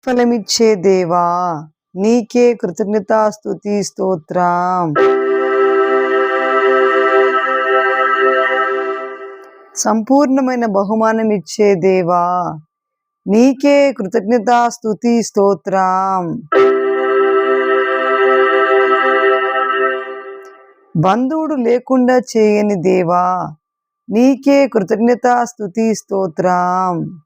ఫలమిచ్చే దేవా నీకే కృతజ్ఞతాస్తుతి స్తోత్రం. సంపూర్ణమైన బహుమానం ఇచ్చే దేవా నీకే కృతజ్ఞతాస్తుతి స్తోత్రం. బంధువుడు లేకుండా చేయని దేవా నీకే కృతజ్ఞతాస్తుతి స్తోత్రం.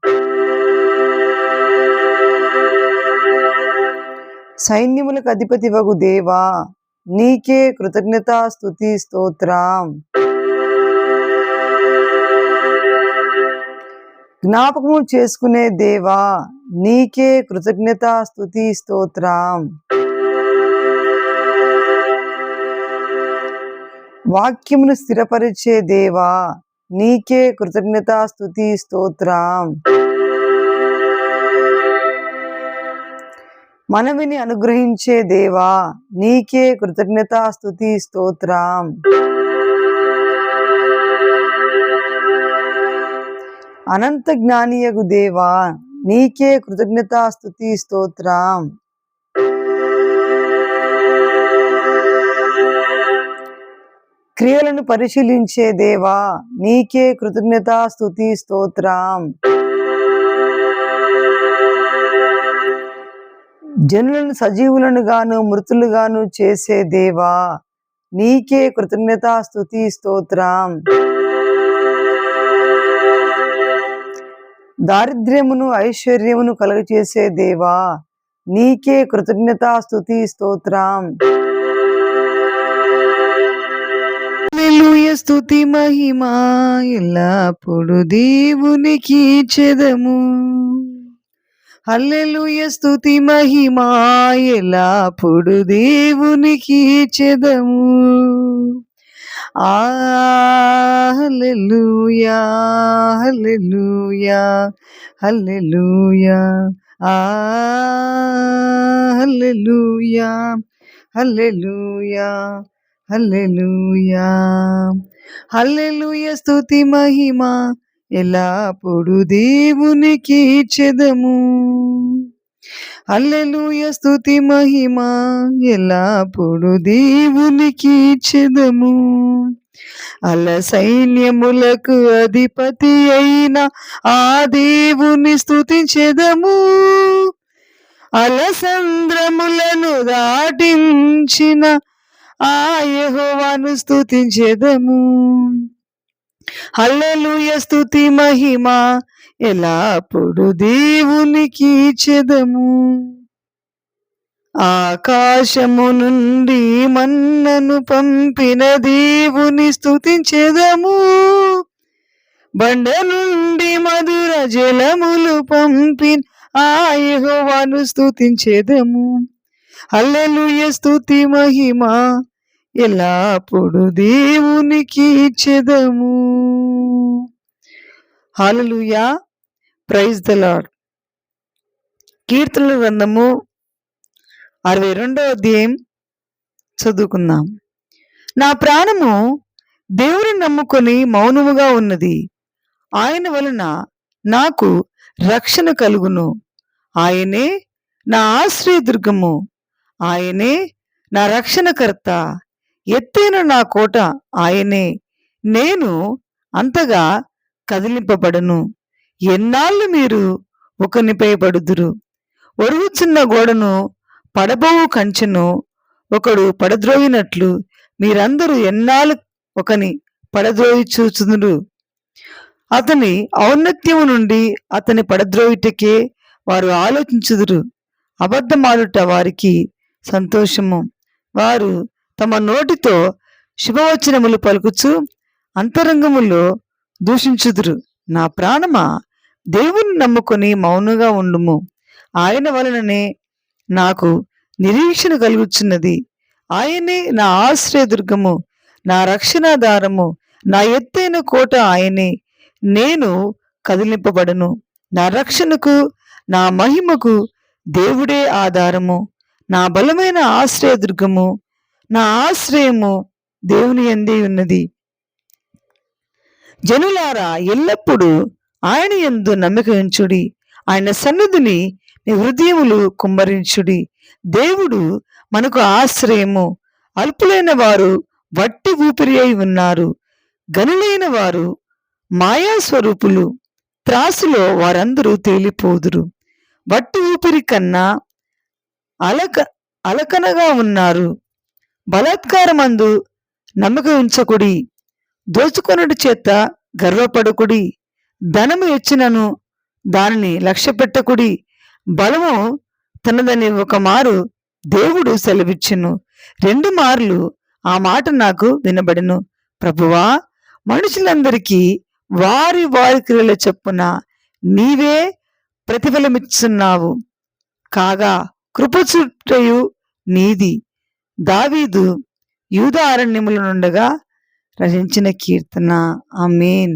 సైన్యములకు అధిపతి వగు దేవా నీకే కృతజ్ఞతాస్తుతి స్తోత్రం. జ్ఞాపకము చేసుకునే దేవా నీకే కృతజ్ఞతాస్తుతి స్తోత్రం. వాక్యమును స్థిరపరిచే దేవా నీకే కృతజ్ఞతాస్తుతి స్తోత్రం. మనవిని అనుగ్రహించే దేవా నీకే కృతజ్ఞతాస్తుతి స్తోత్రం. అనంత జ్ఞానియగు దేవా నీకే కృతజ్ఞతాస్తుతి స్తోత్రం. క్రియలను పరిశీలించే దేవా నీకే కృతజ్ఞతాస్తుతి స్తోత్రం. జనులను సజీవులను గాను మృతులుగాను చేసే దేవా నీకే కృతజ్ఞతాస్తుతి స్తోత్రం. దారిద్ర్యమును ఐశ్వర్యమును కలుగచేసే దేవా నీకే కృతజ్ఞతాస్తుతి స్తోత్రం. హల్లెలూయా స్తుతి మహిమ ఎల్లప్పుడు దేవునికి చెదము. హల్లెలూయా స్తుతి మహిమ ఎల్లప్పుడు దేవునికి చెదము. హల్లెలూయా హల్లెలూయా హల్లెలూయా హల్లెలూయా హల్లెలూయా హల్లెలూయా. హల్లెలూయా స్తుతి మహిమ ఎల్లప్పుడు దేవునికి చెదము. హల్లెలూయా స్తుతి మహిమ ఎల్లప్పుడు దేవునికి చెదము. అల సైన్యములకు అధిపతి అయిన ఆ దేవుని స్తుతించెదము. అలసంద్రములను దాటించిన ఆ యెహోవాను స్తుతించెదము. హల్లెలూయా స్తుతి మహిమ ఎల్లప్పుడు దేవునికి చెదము. ఆకాశము నుండి మన్నను పంపిన దేవుని స్తుతించెదము. బండ నుండి మధుర జలములు పంపిన ఆ యెహోవాను స్తుతించెదము. హల్లెలూయా స్తుతి మహిమ ఎల్లప్పుడు దేవునికి చెదము. హల్లెలూయా. Praise the Lord. కీర్తనల గ్రంథము 62వ అధ్యాయం చదువుకుందాం. నా ప్రాణము దేవుని నమ్ముకొని మౌనముగా ఉన్నది. ఆయన వలన నాకు రక్షణ కలుగును. ఆయనే నా ఆశ్రయదుర్గము. ఆయనే నా రక్షణకర్త. ఎత్తైన నా కోట ఆయనే. నేను అంతగా కదిలింపబడను. ఎన్నాళ్ళు మీరు ఒకనిపై పడుదురు? ఒరుగుచున్న గోడను పడబోవు కంచెను ఒకడు పడద్రోయినట్లు మీరందరూ ఎన్నాళ్ళు ఒకని పడద్రోయి చూచుదురు. అతని ఔన్నత్యము నుండి అతని పడద్రోయుటకే వారు ఆలోచించుదురు. అబద్ధమాడుట వారికి సంతోషము. వారు తమ నోటితో శుభవచనములు పలుకుచు అంతరంగములో దూషించుదురు. నా ప్రాణమా, దేవుని నమ్ముకొని మౌనంగా ఉండుము. ఆయన వలననే నాకు నిరీక్షణ కలుగుచున్నది. ఆయనే నా ఆశ్రయదుర్గము, నా రక్షణాధారము, నా ఎత్తైన కోట ఆయనే. నేను కదిలింపబడను. నా రక్షణకు, నా మహిమకు దేవుడే ఆధారము. నా బలమైన ఆశ్రయదుర్గము, నా ఆశ్రయము దేవుని యందే ఉన్నది. జనులారా, ఎల్లప్పుడూ ఆయన యందు నమ్మిక ఉంచుడి. ఆయన సన్నిధిని నీ హృదయములు కుమ్మరించుడి. దేవుడు మనకు ఆశ్రయము. అల్పులైన వారు వట్టి ఊపిరి అయి ఉన్నారు. గనులైన వారు మాయాస్వరూపులు. త్రాసులో వారందరూ తేలిపోదురు. వట్టి ఊపిరి కన్నా అలకనగా ఉన్నారు. బలాత్కారమందు నమ్మకం ఉంచకుడి. దోచుకొనుడి చేత గర్వపడకుడి. ధనము ఎచ్చినను దానిని లక్ష్య పెట్టకుడి. బలము తనదని ఒక మారు దేవుడు సెలవిచ్చును, 2 మార్లు ఆ మాట నాకు వినబడెను. ప్రభువా, మనుషులందరికీ వారి వారి క్రియల చొప్పున నీవే ప్రతిఫలమిచ్చున్నావు. కాగా కృపచుట్టయు నీది. దావీదు యూదా అరణ్యముల నుండగా రచించిన కీర్తన. ఆమేన్.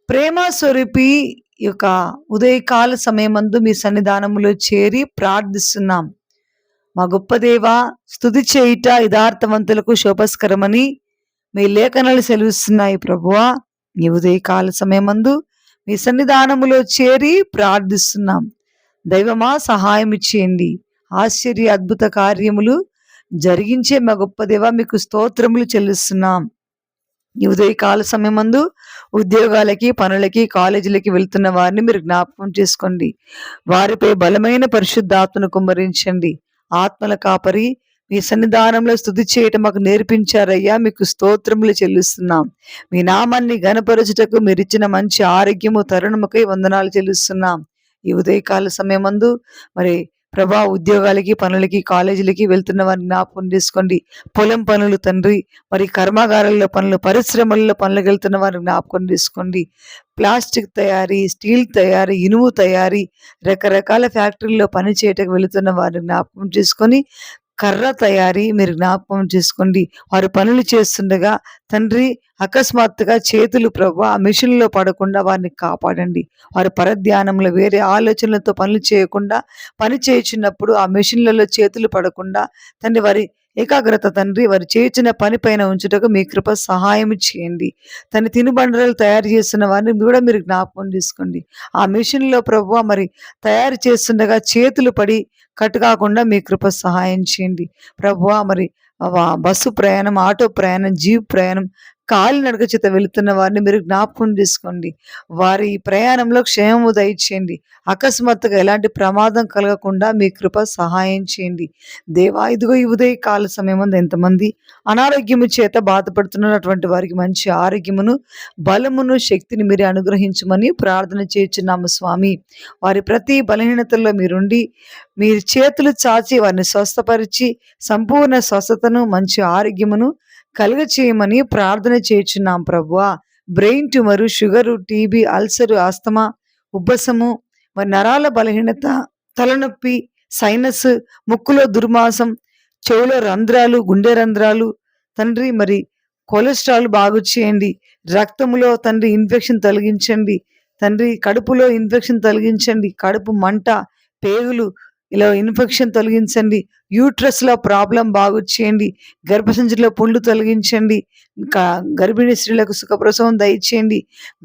ప్రేమ స్వరూపి యొక్క ఉదయకాల సమయమందు మీ సన్నిధానములో చేరి ప్రార్థిస్తున్నాం. మా గొప్ప దేవ, స్తుతి చేయుట యథార్థవంతులకు శోభస్కరమని మీ లేఖనాలు సెలవిస్తున్నాయి. ప్రభువా, ఈ ఉదయకాల సమయమందు మీ సన్నిధానములో చేరి ప్రార్థిస్తున్నాం. దైవమా, సహాయం ఇచ్చేయండి. ఆశ్చర్య అద్భుత కార్యములు జరిగించే మా గొప్ప దేవ, మీకు స్తోత్రములు చెల్లిస్తున్నాం. ఈ ఉదయకాల సమయమందు ఉద్యోగాలకి, పనులకి, కాలేజీలకి వెళ్తున్న వారిని మీరు జ్ఞాపకం చేసుకోండి. వారిపై బలమైన పరిశుద్ధాత్మను కుమ్మరించండి. ఆత్మల కాపరి, మీ సన్నిధానంలో స్తుతి చేయటం మాకు నేర్పించారయ్యా. మీకు స్తోత్రములు చెల్లిస్తున్నాం. మీ నామాన్ని ఘనపరచుటకు మీరిచ్చిన మంచి ఆరోగ్యము, తరుణముకై వందనాలు చెల్లిస్తున్నాం. ఈ ఉదయకాల సమయమందు మరి ప్రభా, ఉద్యోగాలకి, పనులకి, కాలేజీలకి వెళ్తున్న వారిని జ్ఞాపకం చేసుకోండి. పొలం పనులు తండ్రి, మరి కర్మాగారాల్లో పనులు, పరిశ్రమల్లో పనులకు వెళ్తున్న వారిని జ్ఞాపకం చేసుకోండి. ప్లాస్టిక్ తయారీ, స్టీల్ తయారీ, ఇనుము తయారీ, రకరకాల ఫ్యాక్టరీల్లో పని చేయటకు వెళుతున్న వారిని జ్ఞాపకం చేసుకొని, కర్ర తయారీ మీరు జ్ఞాపకం చేసుకోండి. వారు పనులు చేస్తుండగా తండ్రి అకస్మాత్తుగా చేతులు ప్రభు ఆ మిషన్లో పడకుండా వారిని కాపాడండి. వారి పరధ్యానంలో వేరే ఆలోచనలతో పనులు చేయకుండా పని చేయుచున్నప్పుడు ఆ మిషన్లలో చేతులు పడకుండా తండ్రి వారి ఏకాగ్రత తండ్రి వారు చేయించిన పని పైన ఉంచుటకు మీ కృప సహాయం చేయండి. తన తినుబండరాలు తయారు చేస్తున్న వారిని కూడా మీరు జ్ఞాపకం చేసుకోండి. ఆ మిషన్లో ప్రభు మరి తయారు చేస్తుండగా చేతులు పడి కట్టు కాకుండా మీ కృప సహాయం చేయండి. ప్రభువా, మరి బస్సు ప్రయాణం, ఆటో ప్రయాణం, జీప్ ప్రయాణం, కాలినడక చేత వెళుతున్న వారిని మీరు జ్ఞాపకం చేసుకోండి. వారి ప్రయాణంలో క్షేమము దయచేయండి. అకస్మాత్తుగా ఎలాంటి ప్రమాదం కలగకుండా మీ కృప సహాయం చేయండి. దేవా, ఇదిగో ఈ ఉదయ కాల సమయమందు ఎంతమంది అనారోగ్యము చేత బాధపడుతున్నటువంటి వారికి మంచి ఆరోగ్యమును, బలమును, శక్తిని మీరు అనుగ్రహించమని ప్రార్థన చేయుచున్నాము స్వామి. వారి ప్రతి బలహీనతల్లో మీరుండి మీరు చేతులు చాచి వారిని స్వస్థపరిచి సంపూర్ణ స్వస్థతను, మంచి ఆరోగ్యమును కలుగ చేయమని ప్రార్థన చేయుచున్నాం ప్రభువా. Brain tumour, sugar, TB, ulcer, asthma, ఉబ్బసము, మరి నరాల బలహీనత, తలనొప్పి, సైనస్, ముక్కులో దుర్మాసం, చెవులో రంధ్రాలు, గుండె రంధ్రాలు తండ్రి, మరి కొలెస్ట్రాల్ బాగు చేయండి. రక్తములో తండ్రి ఇన్ఫెక్షన్ తొలగించండి. తండ్రి కడుపులో ఇన్ఫెక్షన్ తొలగించండి. కడుపు మంట, పేగులు ఇలా ఇన్ఫెక్షన్ తొలగించండి. యూట్రస్లో ప్రాబ్లం బాగు చేయండి. గర్భసంచిలో పుండ్లు తొలగించండి. గర్భిణీ స్త్రీలకు సుఖప్రసవం దయచేయండి.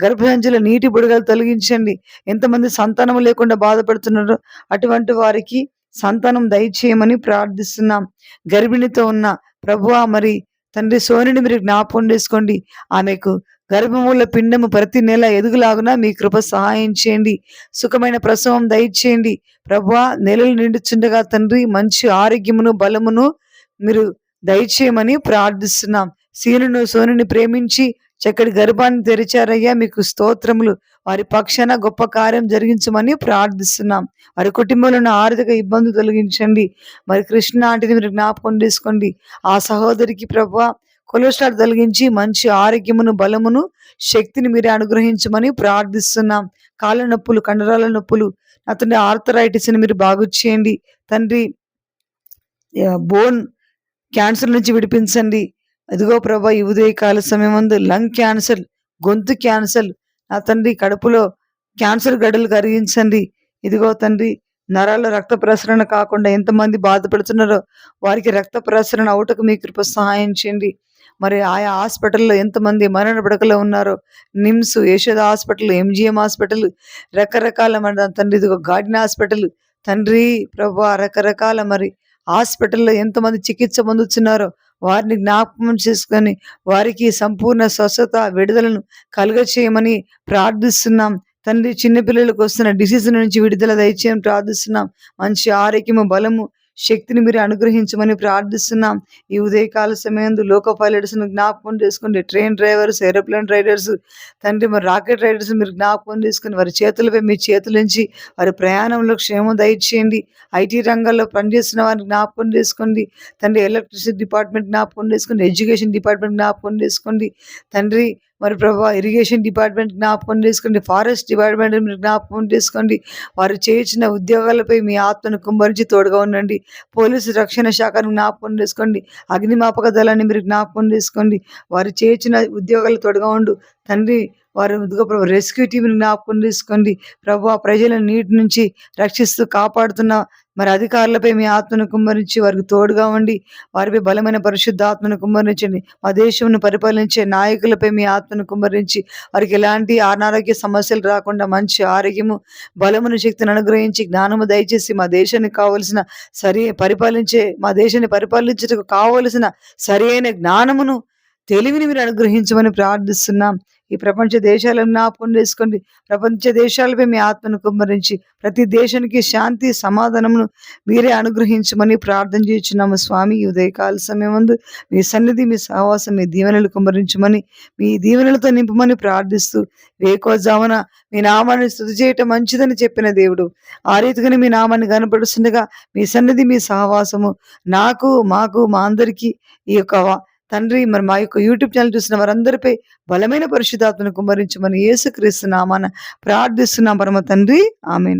గర్భసంచిలో నీటి బుడగలు తొలగించండి. ఎంతమంది సంతానం లేకుండా బాధపడుతున్నారో అటువంటి వారికి సంతానం దయచేయమని ప్రార్థిస్తున్నాం. గర్భిణితో ఉన్న ప్రభువా, మరి తండ్రి సోనిని మీరు జ్ఞాపకం చేసుకోండి. ఆమెకు గర్భముల పిండము ప్రతి నెల ఎదుగులాగున మీ కృప సహాయం చేయండి. సుఖమైన ప్రసవం దయచేయండి. ప్రభువా, నెలలు నిండుచుండగా తండ్రి మంచి ఆరోగ్యమును, బలమును మీరు దయచేయమని ప్రార్థిస్తున్నాం. సీనును సోనుని ప్రేమించి చక్కటి గర్భాన్ని తెరిచారయ్యా, మీకు స్తోత్రములు. వారి పక్షాన గొప్ప కార్యం జరిగించమని ప్రార్థిస్తున్నాం. వారి కుటుంబంలో ఆర్థిక ఇబ్బందులు తొలగించండి. మరి కృష్ణ ఆంటీని మీరు జ్ఞాపకం చేసుకోండి. ఆ సహోదరికి ప్రభువా కొలెస్ట్రాల్ తొలగించి మంచి ఆరోగ్యమును, బలమును, శక్తిని మీరు అనుగ్రహించమని ప్రార్థిస్తున్నాం. కాళ్ళ నొప్పులు, కండరాల నొప్పులు, అతని ఆర్థరైటిస్ని మీరు బాగు చేయండి. తండ్రి బోన్ క్యాన్సర్ నుంచి విడిపించండి. అదిగో ప్రభా, ఈ ఉదయకాల సమయమందు లంగ్ క్యాన్సర్, గొంతు క్యాన్సర్, నా తండ్రి కడుపులో క్యాన్సర్ గడ్డలు కరిగించండి. ఇదిగో తండ్రి నరాల రక్త ప్రసరణ కాకుండా ఎంతమంది బాధపడుతున్నారో వారికి రక్త ప్రసరణ అవుటకు మీ కృప సహాయం చేయండి. మరి ఆయా హాస్పిటల్‌లో ఎంతమంది మరణ పడకలో ఉన్నారో, NIMS, Yashoda hospital, MGM hospital, రకరకాల మన తండ్రి ఇదిగో గార్డిన్ హాస్పిటల్. తండ్రి ప్రభువా రకరకాల మరి హాస్పిటల్‌లో ఎంతమంది చికిత్స పొందుతున్నారో వారిని జ్ఞాపకం చేసుకొని, వారికి సంపూర్ణ స్వస్థత, విడుదలను కలుగచేయమని ప్రార్థిస్తున్నాం. తండ్రి చిన్న పిల్లలకు వస్తున్న డిసీజ్ నుంచి విడుదల దయచేయమని ప్రార్థిస్తున్నాం. మంచి ఆరోగ్యము, బలము, శక్తిని మీరు అనుగ్రహించమని ప్రార్థిస్తున్నాం. ఈ ఉదయకాల సమయంలో లోకో పైలట్స్‌ను జ్ఞాపకం చేసుకోండి. ట్రైన్ డ్రైవర్స్, ఏరోప్లేన్ రైడర్స్, తండ్రి మరి రాకెట్ రైడర్స్‌ని మీరు జ్ఞాపకం చేసుకొని వారి చేతులపై మీ చేతులుంచి వారి ప్రయాణంలో క్షేమం దయచేయండి. ఐటీ రంగాల్లో పనిచేస్తున్న వారిని జ్ఞాపకం చేసుకోండి. తండ్రి ఎలక్ట్రిసిటీ డిపార్ట్మెంట్ జ్ఞాపకం చేసుకోండి. ఎడ్యుకేషన్ డిపార్ట్మెంట్ జ్ఞాపకం చేసుకోండి. తండ్రి మరి ప్రభువా ఇరిగేషన్ డిపార్ట్మెంట్ జ్ఞాపకం చేసుకోండి. ఫారెస్ట్ డిపార్ట్మెంట్ మీరు జ్ఞాపకం చేసుకోండి. వారు చేయించిన ఉద్యోగాలపై మీ ఆత్మను కుమ్మరించి తోడుగా ఉండండి. పోలీసు రక్షణ శాఖను జ్ఞాపకం చేసుకోండి. అగ్నిమాపక దళాన్ని మీరు జ్ఞాపకం చేసుకోండి. వారు చేయించిన ఉద్యోగాలు తోడుగా ఉండు తండ్రి. వారు ఇదిగో ప్రభు రెస్క్యూ టీంని జ్ఞాపకం చేసుకోండి. ప్రభువా ప్రజలను నీటి నుంచి రక్షిస్తూ కాపాడుతున్న మరి అధికారులపై మీ ఆత్మను కుమ్మరించి వారికి తోడుగా ఉండి వారిపై బలమైన పరిశుద్ధ ఆత్మను కుమ్మరించండి. మా దేశంను పరిపాలించే నాయకులపై మీ ఆత్మను కుమ్మరించి వారికి ఎలాంటి అనారోగ్య సమస్యలు రాకుండా మంచి ఆరోగ్యము, బలమును, శక్తిని అనుగ్రహించి జ్ఞానము దయచేసి మా దేశానికి కావలసిన మా దేశాన్ని పరిపాలించుటకు కావలసిన సరైన జ్ఞానమును, తెలివిని మీరు అనుగ్రహించమని ప్రార్థిస్తున్నాం. ఈ ప్రపంచ దేశాలను జ్ఞాపకం చేసుకోండి. ప్రపంచ దేశాలపై మీ ఆత్మను కుమ్మరించి ప్రతి దేశానికి శాంతి, సమాధానమును మీరే అనుగ్రహించమని ప్రార్థన చేయుచున్నాము స్వామి. ఈ ఉదయకాల సమయమందు మీ సన్నిధి, మీ సహవాసం, మీ దీవెనలు కుమ్మరించమని, మీ దీవెనలతో నింపమని ప్రార్థిస్తూ వేకువజామున మీ నామాన్ని స్తుతి చేయటం మంచిదని చెప్పిన దేవుడు, ఆ రీతిగానే మీ నామాన్ని కనపడుస్తుండగా మీ సన్నిధి, మీ సహవాసము మాకు మా అందరికీ ఈ యొక్క తండ్రి మరి మా యొక్క యూట్యూబ్ ఛానల్ చూసిన వారందరిపై బలమైన పరిశుద్ధాత్మను కుమ్మరించమని యేసుక్రీస్తు నామాన ప్రార్థిస్తున్నాం పరమ తండ్రి. ఆమేన్.